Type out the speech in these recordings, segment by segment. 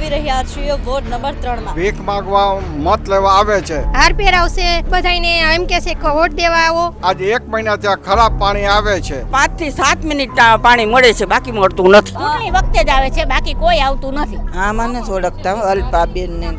આવી રહ્યા છીએ વોર્ડ નંબર 3 માં. ભીખ માંગવા મત લેવા આવે છે. હાર પહેરાવશે, બધાને એમ કહેશે કે વોટ દેવા આવો. આજે 1 મહિના ત્યાં ખરાબ પાણી આવે છે. 5 થી 7 મિનિટ પાણી મળે છે, બાકી મળતું નથી. ચૂંટણી વખતે જ આવે છે, બાકી કોઈ આવતું નથી. હા, મને ઓળખતા અલ્પાબેન ને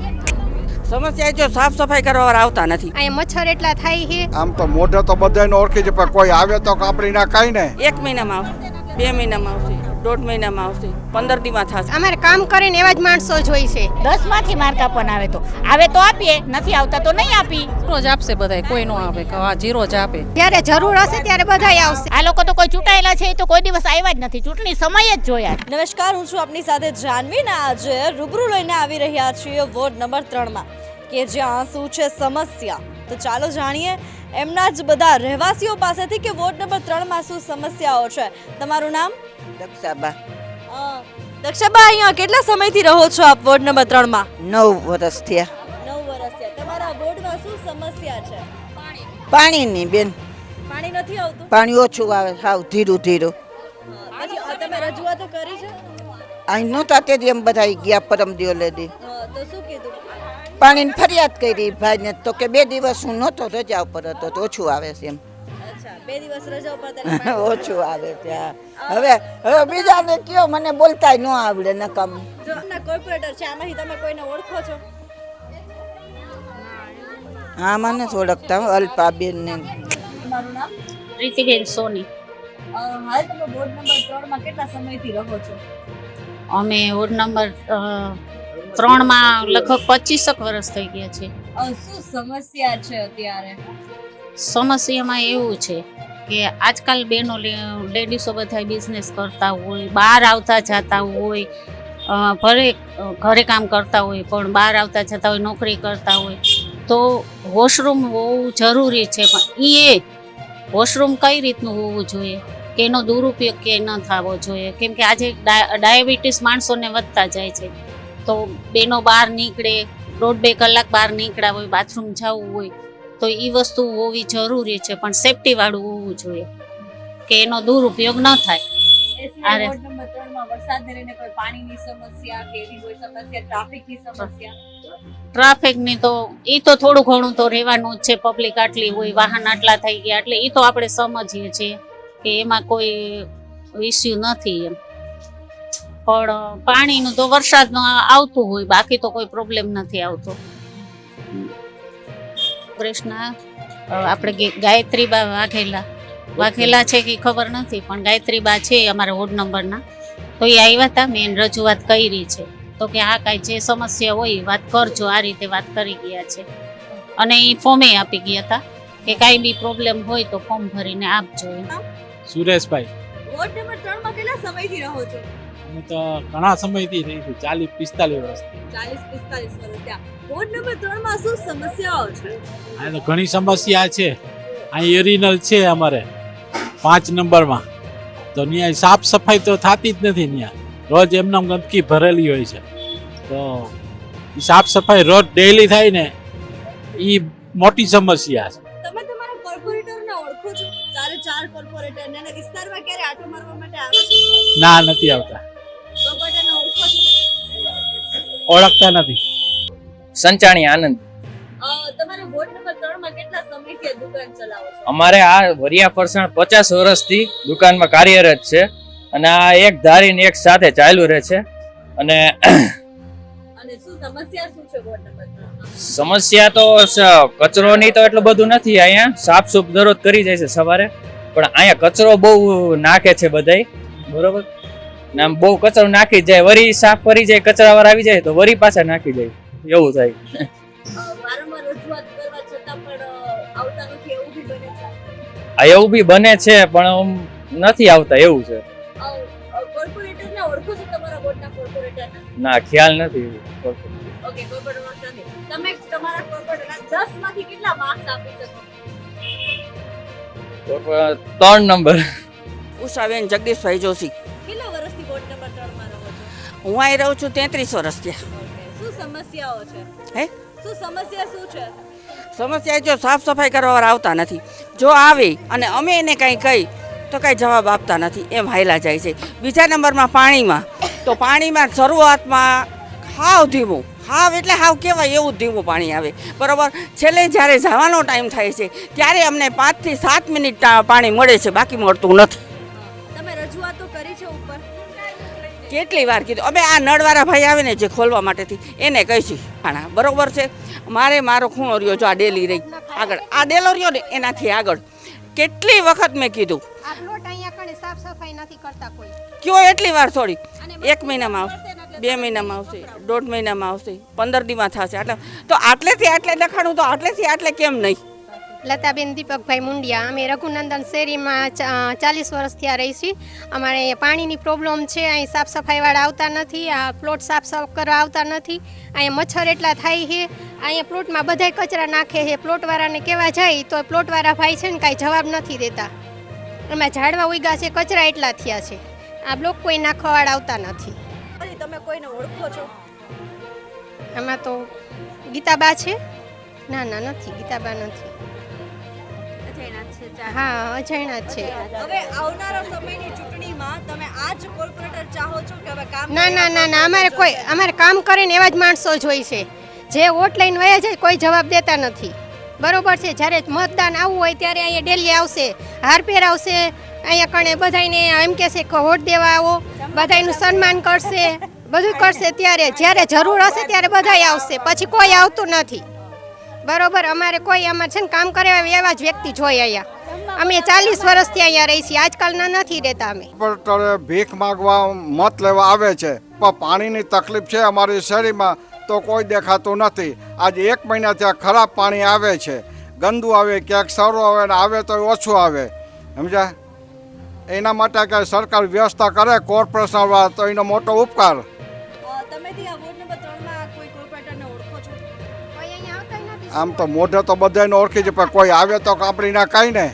સમસ્યા જો સાફ સફાઈ કરવા આવતા નથી. અહીંયા મચ્છર એટલા થાય છે. આમ તો મોઢે તો બધાને ઓળખી છે, પણ કોઈ આવે તો કાપડી ના કાઈ ને. 1 મહિનામાં આવશે, 2 મહિનામાં આવશે, 1.5 મહિનામાં આવશે, 15 દીમાં થશે. અમારે કામ કરીને એવા જ માણસો જ હોય છે. 10 માંથી માર્ક આપવાના આવે તો આપીએ, નથી આવતા તો નહીં આપી. ઝીરો જ આપશે બધાય, કોઈ નો આપે કે હા ઝીરો જ આપે. જ્યારે જરૂર હશે ત્યારે બધાય આવશે. આ લોકો તો કોઈ ચૂંટાયેલા છે એ તો કોઈ દિવસ આવ્યા જ નથી, ચૂંટણી સમય જ જોયા. નમસ્કાર, હું છું આપની સાથે જાનવી ને આજે રૂબરૂ લઈને આવી રહ્યા છીએ વોર્ડ નંબર 3 માં કે જ્યાં શું છે સમસ્યા. તો ચાલો જાણીએ એમના જ બધા રહેવાસીઓ પાસેથી કે વોર્ડ નંબર 3 માં શું સમસ્યાઓ છે. તમારું નામ? દક્ષાબા. દક્ષાબા, અહીંયા કેટલા સમયથી રહો છો આપ વોર્ડ નંબર 3 માં? 9 વર્ષ થયા. 9 વર્ષ થયા. તમારા વોર્ડમાં શું સમસ્યા છે? પાણીની બેન, પાણી નથી આવતું. પાણી ઓછું આવે, હાવ ધીરું ધીરું. પછી તમે રજૂઆતો કરી છે? અહીં નહોતા તે એમ બધા ગયા પરમ દિવસે તો શું કીધું? પાણીની ફરિયાદ કરી ભાઈને તો કે 2 દિવસ હું નહોતો, રજા ઉપર હતો તો ઓછું આવે છે એમ. અચ્છા, 2 દિવસ રજા ઉપર હતા. ઓછું આવે છે. હવે બીજાને કયો, મને બોલતાય ન આવડે નકમ. જો ના કોર્પોરેટર છે, આમાંથી તમે કોઈને ઓળખો છો? હા, મને ઓળખતા અલ્પાબેન ને. તમારું નામ? પ્રીતિબેન સોની. હાલ તમે વોર્ડ નંબર 3 માં કેટલા સમયથી રહો છો? અમે વોર્ડ નંબર 3 માં લગભગ 25 વર્ષ થઈ ગયા છે. શું સમસ્યા છે અત્યારે? સમસ્યામાં એવું છે કે આજકાલ બહેનો લેડીઝો બધા બિઝનેસ કરતા હોય, બહાર આવતા જતા હોય, ભલે ઘરે કામ કરતા હોય પણ બહાર આવતા જતા હોય, નોકરી કરતા હોય, તો વોશરૂમ હોવું જરૂરી છે. પણ એ વોશરૂમ કઈ રીતનું હોવું જોઈએ કે એનો દુરુપયોગ કે ન થવો જોઈએ, કેમ કે આજે ડાયાબિટીસ માણસોને વધતા જાય છે. તો બેનો બહાર નીકળે, 1.5-2 કલાક બહાર નીકળ્યા હોય, બાથરૂમ જવું હોય તો એ વસ્તુ હોવી જરૂરી છે, પણ સેફટીવાળું હોવું જોઈએ કે એનો દુરુપયોગ ન થાય. વોર્ડ નંબર 3 માં વરસાદને લઈને કોઈ પાણીની સમસ્યા કે એવી કોઈ સમસ્યા, ટ્રાફિકની સમસ્યા? ટ્રાફિકની તો એ તો થોડું ઘણું તો રહેવાનું જ છે. પબ્લિક આટલી હોય, વાહન આટલા થઈ ગયા એટલે એ તો આપણે સમજીએ છીએ કે એમાં કોઈ ઇસ્યુ નથી એમ. પણ પાણીનું તો વરસાદનું આવતું હોય, બાકી તો કોઈ પ્રોબ્લેમ નથી આવતો. પ્રશ્ન આપણે ગાયત્રીબા વાઘેલા છે કે ખબર નથી, પણ ગાયત્રીબા છે અમારા વોર્ડ નંબરના. તો એ આવ્યા હતા, મેં રજૂઆત કરી છે તો કે આ કાંઈ જે સમસ્યા હોય વાત કરજો, આ રીતે વાત કરી ગયા છે. અને એ ફોર્મે આપી ગયા હતા કે કાંઈ બી પ્રોબ્લેમ હોય તો ફોર્મ ભરીને આપજો. સુરેશભાઈ. વોર્ડ નંબર 3 માં કેટલા સમયથી રહો છો? અમે તો ઘણા સમયથી રહી છું, 40-45 વર્ષ. 40-45 વર્ષ થયા. વોર્ડ નંબર 3 માં શું સમસ્યાઓ છે? આ તો ઘણી સમસ્યા છે. અહીં એરિનલ છે અમારે 5 નંબરમાં, તો ત્યાં સાફ સફાઈ તો થતી જ નથી. ત્યાં રોજ એમને ગંદકી ભરેલી હોય છે, તો સાફ સફાઈ રોજ ડેઈલી થાય ને, એ મોટી સમસ્યા છે. તમે તમારા કોર્પોરેટરને ઓળખો છો? 4 કોર્પોરેટર ને વિસ્તારમાં ક્યારે આટો મારવા માટે આવે છે? ના, નથી આવતા. કોર્પોરેટરને ઓળખો છો? ઓળખતા નથી. સંચાણી આનંદ. તમારે વોર્ડ નંબર 3 માં કેટલા સમયથી દુકાન ચલાવો છો? અમારે આ વરિયા ફરસાણ 50 વર્ષથી દુકાનમાં કાર્યરત છે, અને આ એક ધારીને એક સાથે ચાલુ રહે છે. અને શું સમસ્યા શું છે વોર્ડ નંબર 3 માં? સમસ્યા તો કચરોની તો એટલું બધું નથી. અહીંયા સાફ સુફ દરરોજ કરી જાય છે સવારે, પણ અહીંયા કચરો બહુ નાખે છે બધાય, બરોબર ને. આમ બહુ કચરો નાખી જાય, વરી સાફ કરી જાય, કચરાવાર આવી જાય તો વરી પાછા નાખી જાય, એવું થાય. વારંવાર રજૂઆત કરવા છતાં પણ આવતા નથી, એવું બી બને છે? આ એવું બી બને છે પણ નથી આવતા, એવું છે. કોર્પોરેટરને ઓળખો છો? તમારા વોર્ડના કોર્પોરેટરને? ના, ખ્યાલ નથી. ઓકે, કોર્પોરેટર ઓળખતા નથી. તમે તમારા કોર્પોરેટરના 10 માંથી કેટલા માર્ક્સ આપી શકો? 3 નંબર. ઉષાબેન જગદીશભાઈ જોશી. કેટલા વર્ષથી વોર્ડ નંબર 3 માં રહો છો? હું અહીં રહું છું 33 વર્ષ થયા. શું સમસ્યાઓ છે? હે, શું સમસ્યા શું છે? સમસ્યા જો સાફ સફાઈ કરવા આવતા નથી. જો આવે અને અમે એને કંઈ કહી તો કાંઈ જવાબ આપતા નથી, એમ હાયલા જાય છે. બીજા નંબરમાં પાણીમાં, તો પાણીમાં શરૂઆતમાં હાવ ધીમું, હાવ એટલે હાવ કહેવાય એવું ધીમું પાણી આવે. બરાબર, છેલ્લે જ્યારે જવાનો ટાઈમ થાય છે ત્યારે અમને 5 થી 7 મિનિટ પાણી મળે છે, બાકી મળતું નથી. તમે રજૂઆતો કરી છે ઉપર? કેટલી વાર કીધું. અમે આ નળવાળા ભાઈ આવે ને જે ખોલવા માટેથી એને કહીશું પાણા બરોબર છે. મારો ખૂણો રહ્યો જો આ ડેલી રહી આગળ, આ ડેલો રહ્યો ને એનાથી આગળ કેટલી વખત મેં કીધું. આ પ્લોટ અહીંયા કણે સાફ સફાઈ નથી કરતા કોઈ. કયો એટલી વાર થોડી, 1 મહિનામાં આવશે, 2 મહિનામાં આવશે, 1.5 મહિનામાં આવશે, 15 દીમાં થશે. એટલે તો આટલેથી આટલે લખાણું તો આટલેથી આટલે કેમ નહીં? લતાબેન દીપકભાઈ મુંડિયા, અમે રઘુનંદન શેરીમાં 40 વર્ષથી આ રહી છીએ. અમારે અહીંયા પાણીની પ્રોબ્લેમ છે, અહીં સાફ સફાઈવાળા આવતા નથી, આ પ્લોટ સાફ કરવા આવતા નથી. અહીંયા મચ્છર એટલા થાય છે, અહીંયા પ્લોટમાં બધાય કચરા નાખે છે. પ્લોટવાળાને કહેવા જાય તો પ્લોટવાળા ભાઈ છે ને કાંઈ જવાબ નથી દેતા. એમાં ઝાડવા ઉગ્યા છે, કચરા એટલા થયા છે, આ બ્લોક કોઈ નાખવાવાળા આવતા નથી. તમે કોઈને ઓળખો છો? આમાં તો ગીતાબા છે? ના ના નથી, ગીતાબા નથી. હા, અજાણ્યા જ છે. હવે આવનારા સમયની ચૂંટણીમાં તમે આ જ કોર્પોરેટર ચાહો છો કે હવે કામ ના ના ના ના, અમારે કામ કરીને એવા જ માણસો જોઈ છે. જે વોટ લઈને વયા જાય કોઈ જવાબ દેતા નથી. બરોબર છે, જ્યારે મતદાન આવવું હોય ત્યારે અહીંયા ડેલી આવશે, હાર પહેરાવશે, અહીંયા કણે બધાને એમ કહેશે કે વોટ દેવા આવો, બધાનું સન્માન કરશે, બધું કરશે. જ્યારે જરૂર હશે ત્યારે બધાય આવશે, પછી કોઈ આવતું નથી. બરોબર, અમારે છે ને કામ કરે એવા જ વ્યક્તિ જોઈએ અહીંયા. અમે 40 વર્ષથી અહીંયા રહી છીએ, આજકાલના નથી રહેતા. અમે કોર્પોરેટરે ભીખ માગવા મત લેવા આવે છે, પણ પાણીની તકલીફ છે અમારી શેરીમાં તો કોઈ દેખાતું નથી. આજે 1 મહિનાથી આ ખરાબ પાણી આવે છે, ગંદુ આવે, ક્યાંક સારું આવે ને આવે તો ઓછું આવે. સમજ્યા? એના માટે કે સરકાર વ્યવસ્થા કરે કોર્પોરેશનવાળા તો એનો મોટો ઉપકાર. તમે આ વોર્ડ નંબર 3માં કોઈ કોર્પોરેટરને ઓળખો છો? કોઈ અહીંયા આવતા નથી. આમ તો મોઢે તો બધાને ઓળખી છે, પણ કોઈ આવે તો કાપડી ના કાંઈ ને.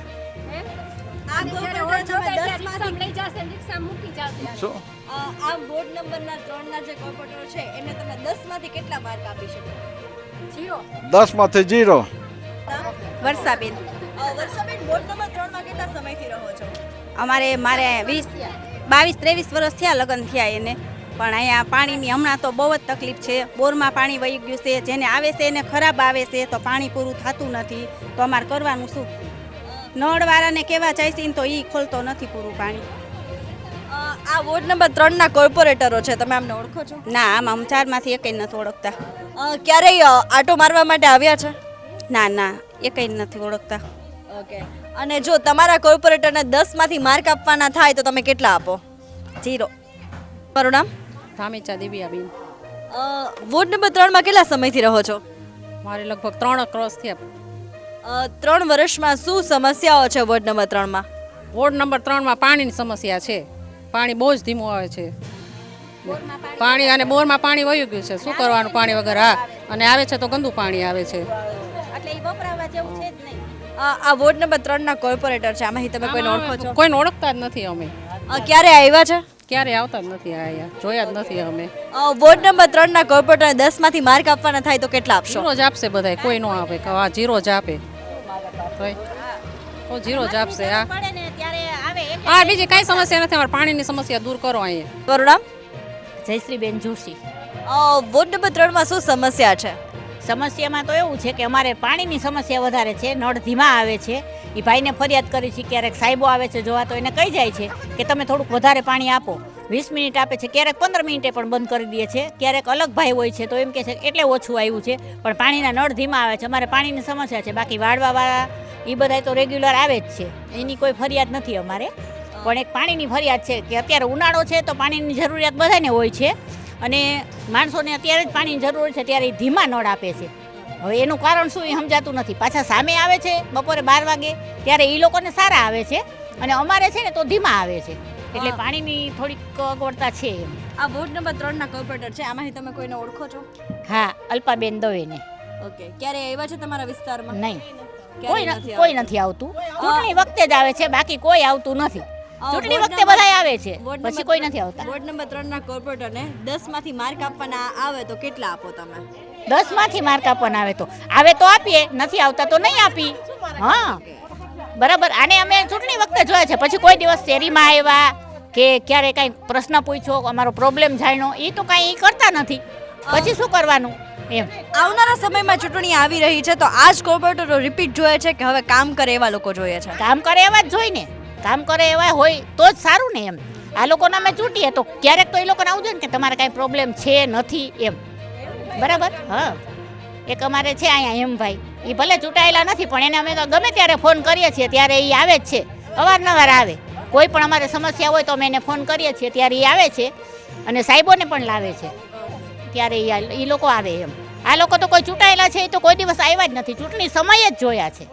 આ કોર્પોરેટર તમે 10 માંથી લઈ જશે, રિક્ષા મૂકી જશે. શું આ વોર્ડ નંબરના 3ના જે કોર્પોરેટર છે એને તમે 10 માંથી કેટલા માર્ક આપી શકો? 10 માંથી 0. વર્ષાબેન, વર્ષાબેન, વોર્ડ નંબર 3માં કેટલા સમયથી રહો છો? મારે 22-23 વર્ષ થયા લગ્ન થયા એને. પણ અહીંયા પાણીની હમણાં તો બહુ જ તકલીફ છે. બોરમાં પાણી વહી ગયું છે, જેને આવે છે એને ખરાબ આવે છે, તો પાણી પૂરું થતું નથી. તો અમારે કરવાનું શું? નળવાળાને કહેવા જાય છે ને તો એ ખોલતો નથી પૂરું પાણી. આ વોર્ડ નંબર 3ના કોર્પોરેટરો છે, તમે આમને ઓળખો છો? ના, આમાં અમે 4માંથી એકેય નથી ઓળખતા. ક્યારેય આટો મારવા માટે આવ્યા છે? ના ના, એકેય નથી ઓળખતા. ઓકે. અને જો તમારા કોર્પોરેટરને 10 માંથી માર્ક આપવાના થાય તો તમે કેટલા આપો? 0. મારું નામ ધામેચા દેવિયાબેન. વોર્ડ નંબર 3માં કેટલા સમયથી રહો છો? મારે લગભગ 3 વર્ષ થયા. 3 વર્ષમાં શું સમસ્યાઓ છે વોર્ડ નંબર 3માં? વોર્ડ નંબર 3માં પાણીની સમસ્યા છે. પાણી બહુ જ ધીમું આવે છે. પાણી અને બોરમાં પાણી વહી ગયું છે, શું કરવાનું પાણી વગર? હા, અને આવે છે તો ગંદુ પાણી આવે છે. એટલે એ વપરાવા જેવું છે જ નહીં. આ વોર્ડ નંબર 3ના કોર્પોરેટર છે, આમાંથી તમે કોઈને ઓળખો છો? કોઈને ઓળખતા જ નથી અમે. ક્યારે આવ્યા છે? ક્યારે આવતા જ નથી, આયા જોયા જ નથી અમે. વોર્ડ નંબર 3ના કોર્પોરેટરને 10 માંથી માર્ક આપવાના થાય તો કેટલા આપશો? 0 જ આપશે બધાય, કોઈ ન આપે. આ 0 જ આપે તો 0 જ આપશે. હા, બીજી કાંઈ સમસ્યા નથી. અમારે પાણીની સમસ્યા દૂર કરો અહીંયા. મારું નામ જયશ્રીબેન જોશી. વોર્ડ નંબર 3માં શું સમસ્યા છે? સમસ્યામાં તો એવું છે કે અમારે પાણીની સમસ્યા વધારે છે, નળ ધીમા આવે છે. એ ભાઈને ફરિયાદ કરી છે, ક્યારેક સાહેબો આવે છે જોવા તો એને કહી જાય છે કે તમે થોડુંક વધારે પાણી આપો. 20 મિનિટ આપે છે, ક્યારેક 15 મિનિટે પણ બંધ કરી દે છે. ક્યારેક અલગ ભાઈ હોય છે તો એમ કહે છે એટલે ઓછું આવ્યું છે, પણ પાણીના નળ ધીમા આવે છે. અમારે પાણીની સમસ્યા છે. બાકી વાળવાવાળા એ બધા તો રેગ્યુલર આવે જ છે, એની કોઈ ફરિયાદ નથી અમારે. પણ એક પાણીની ફરિયાદ છે કે અત્યારે ઉનાળો છે તો પાણીની જરૂરિયાત બધાને હોય છે, અને માણસોને અત્યારે જ પાણીની જરૂર છે ત્યારે એ ધીમા નળ આપે છે. હવે એનું કારણ શું એ સમજાતું નથી. પાછા સામે આવે છે બપોરે 12 વાગે ત્યારે એ લોકોને સારા આવે છે, અને અમારે છે ને તો ધીમા આવે છે. એટલે પાણીની થોડીક અગવડતા છે. આ વોર્ડ નંબર 3ના કોર્પોરેટર છે, આમાંથી તમે કોઈને ઓળખો છો? હા, અલ્પાબેન દવેને. ઓકે. ક્યારે આવ્યા છે તમારા વિસ્તારમાં? નહીં, કોઈ નથી આવતું. ચૂંટણી વખતે જ આવે છે, બાકી કોઈ આવતું નથી. ચૂંટણી વખતે બધા આવે છે, પછી કોઈ નથી આવતા. વોર્ડ નંબર 3ના કોર્પોરેટરને 10 માંથી માર્ક આપવાના આવે તો કેટલા આપો તમે? 10 માંથી માર્ક આપવાના આવે તો આપીએ, નથી આવતા તો નહીં આપી. હા, બરાબર. આને અમે ચૂંટણી વખતે જોયા છે, પછી કોઈ દિવસ શેરીમાં આવ્યા કે ક્યારે કાંઈ પ્રશ્ન પૂછ્યો, અમારો પ્રોબ્લેમ જાણ્યો, એ તો કાંઈ કરતા નથી. પછી શું કરવાનું એમ. આવનારા સમયમાં ચૂંટણી આવી રહી છે તો આ જ કોર્પોરેટરો રિપીટ જોઈએ છે કે હવે કામ કરે એવા લોકો જોઈએ છે? કામ કરે એવા જ જોઈ ને, કામ કરે એવા હોય તો જ સારું ને એમ. આ લોકોને અમે ચૂંટીએ તો ક્યારેક તો એ લોકોને આવું જોઈએ ને કે તમારે કાંઈ પ્રોબ્લેમ છે નથી એમ, બરાબર. હા, એક અમારે છે અહીંયા એમ ભાઈ, એ ભલે ચૂંટાયેલા નથી પણ એને અમે તો ગમે ત્યારે ફોન કરીએ છીએ ત્યારે એ આવે જ છે, અવારનવાર આવે. કોઈ પણ અમારે સમસ્યા હોય તો અમે એને ફોન કરીએ છીએ ત્યારે એ આવે છે, અને સાહેબોને પણ લાવે છે ત્યારે એ લોકો આવે એમ. આ લોકો તો કોઈ ચૂંટાયેલા છે એ તો કોઈ દિવસ આવ્યા જ નથી, ચૂંટણી સમય જ જોયા છે.